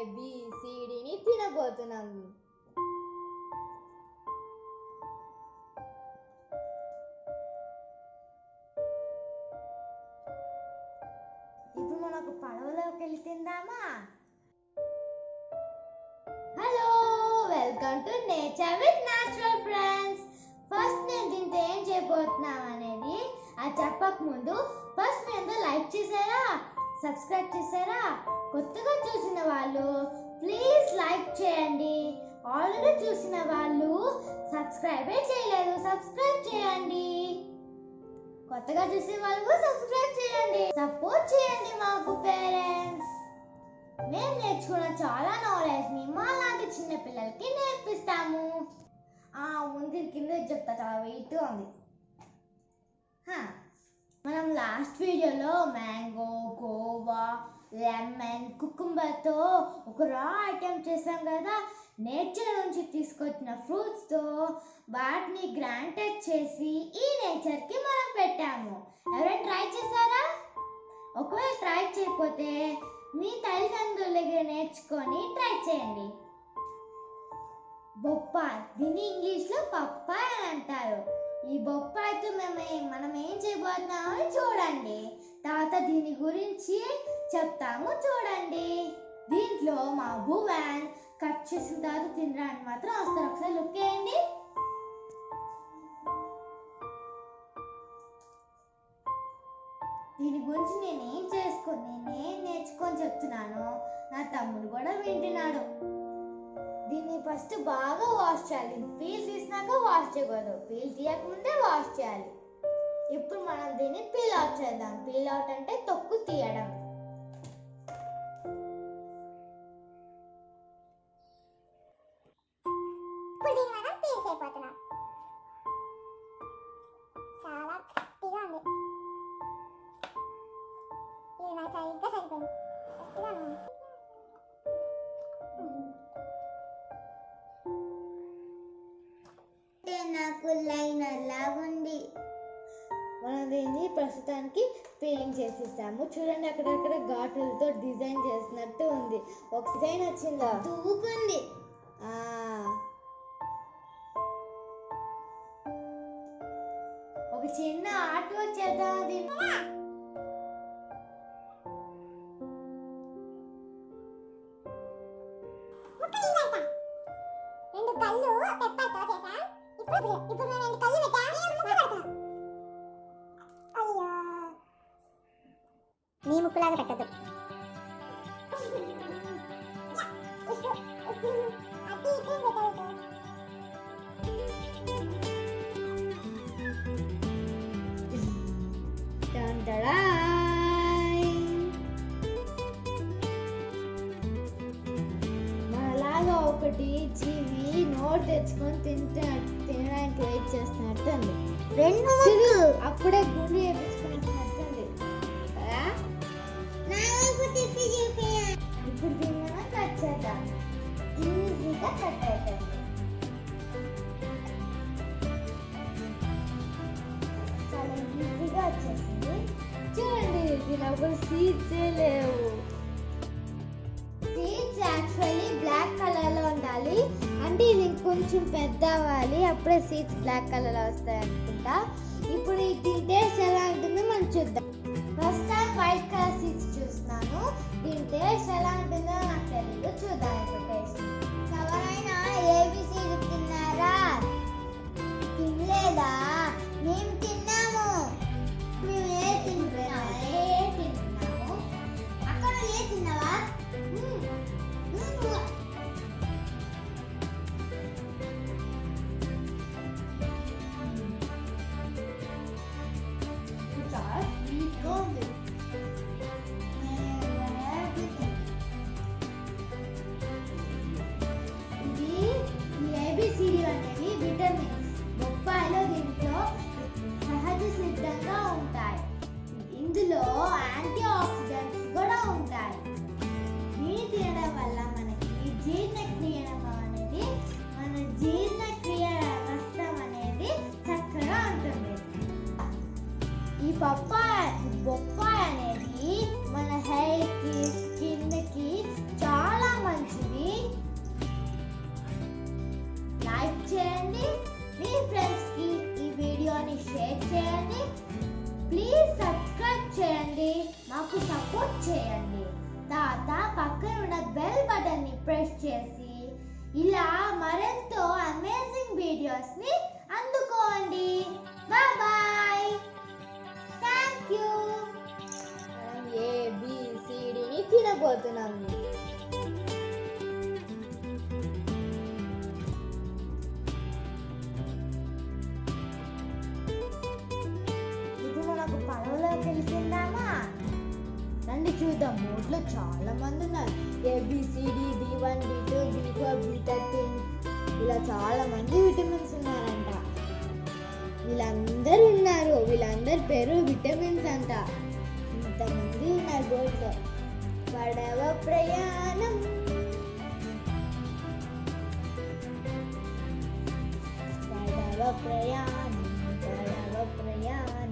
ABCDని తినబోతున్నాం. ఇప్పుడు మనకు పడవలోకి వెళ్ళి తిందామా? Hello, welcome to nature with natural friends. First నేను దీంతో ఏం చేయబోతున్నాం అనేది అది చెప్పక ముందు ఫస్ట్ మీరు లైక్ చేశారా, సబ్స్క్రైబ్ చేశారా? కొత్తగా చూసిన వాళ్ళు ప్లీజ్ లైక్ చేయండి. ఆల్రెడీ చూసిన వాళ్ళు సబ్స్క్రైబే చేయలేదు, సబ్స్క్రైబ్ చేయండి. కొత్తగా చూసే వాళ్ళు సబ్స్క్రైబ్ చేయండి, సపోర్ట్ చేయండి మాకు పేరెంట్స్. మేము నేర్చుకున్న చాలా నాలెడ్జ్ ని మా లాంటి చిన్న పిల్లలకి నేర్పిస్తాము. ముందు కింద చెప్తా, చాలా వెయిట్ ఉంది. మనం లాస్ట్ వీడియోలో మ్యాంగో, గోవా, లెమన్, కుకుంబర్తో ఒక రా ఐటెం చేసాం కదా. నేచర్ నుంచి తీసుకొచ్చిన ఫ్రూట్స్తో వాటిని గ్రాంటెడ్ చేసి ఈ నేచర్కి మనం పెట్టాము. ఎవరైనా ట్రై చేశారా? ఒకవేళ ట్రై చేయకపోతే మీ తల్లిదండ్రుల దగ్గర నేర్చుకొని ట్రై చేయండి. బొప్పాయి, దీన్ని ఇంగ్లీష్లో పప్పాయ అని అంటారు. ఈ బొప్పాయితో మనం ఏం చేయబోతున్నామని చూడండి. తర్వాత దీని గురించి చెప్తాము, చూడండి. దీంట్లో మా భువన్ కట్ చేసిన తర్వాత తినడానికి మాత్రం వస్తారు. ఒకసారి లుక్ వేయండి. దీని గురించి నేనేం నేర్చుకొని చెప్తున్నాను, నా తమ్ముడు కూడా వింటున్నాడు. దీన్ని ఫస్ట్ బాగా వాష్ చేయాలి. పీల్ తీసినాక వాష్ చేయకూడదు, పీల్ తీయకముందే వాష్ చేయాలి. ఇప్పుడు మనం దీన్ని పీల్ అవుట్ చేద్దాం. పీల్ అవుట్ అంటే తొక్కు తీయడం. నాకు లైనర్ లాగా ఉంది. మనం దీన్ని ప్రస్తుతానికి పీలింగ్ చేసిస్తాము. చూడండి, అక్కడక్కడ ఘాటులతో డిజైన్ చేసినట్టు ఉంది. ఒక డిజైన్ వచ్చిందా, దూకుంది. ఒక చిన్న ఆర్ట్ వర్క్ చేద్దాం. దీన్ని నీ ముక్కులాగా పెట్టద్దు. మనలాగా ఒకటి జీవి నోట్ తెచ్చుకొని తినడానికి వెయిట్ చేస్తున్నట్టు ఉంది. అప్పుడే గుండె వేపించుకున్నట్టుంది. ఇప్పుడు దీన్ని మనం కట్ చేద్దాం. ఈజీగా కట్ అవుతుంది. చాలా ఈజీగా వచ్చేసింది. చూడండి, దీని అప్పుడు సీడ్సే లేవు. సీడ్స్ యాక్చువల్లీ బ్లాక్ కలర్ లో ఉండాలి. అంటే ఇది కొంచెం పెద్ద అవ్వాలి, అప్పుడే సీడ్స్ బ్లాక్ కలర్ లో వస్తాయి అనుకుంటా. ఇప్పుడు దీని టేస్ట్ ఎలా ఉంటుందో మనం చూద్దాం. ప్రస్తుతం వైట్ కలర్ సీడ్స్ చూస్తున్నాను. దీని టేస్ట్ ఎలా ఉంటుందో నాకు తెలియదు, చూద్దాం ఇప్పుడు టేస్ట్. ఎవరైనా ఏబిసిడి తిన్నారా? తినలేదా? మేము తిన్నాము. మేము తింటున్నాము. అక్కడ తిన్నావా? చాలా స్వీట్గా ఉంది. నాకు సపోర్ట్ చేయండి. తర్వాత పక్కన ఉన్న బెల్ బటన్ ని ప్రెస్ చేసి ఇలా మరెంతో అమేజింగ్ వీడియోస్ ని అందుకోండి. Bye bye. Thank you. మనం ABCDని తినబోతున్నాము. ఇది మనకు పడవలో తెలిసిందామా? రండి చూద్దాం. బోట్లో చాలా మంది ఉన్నారు. ABCD, B1, B2, B4, B13 ఇలా చాలా మంది విటమిన్స్ ఉన్నారంట. వీళ్ళందరూ ఉన్నారు. వీళ్ళందరి పేరు విటమిన్స్ అంట. ఇంతమంది ఉన్నారు బోట్లో. పడవ ప్రయాణం, పడవ ప్రయాణం, పడవ ప్రయాణం.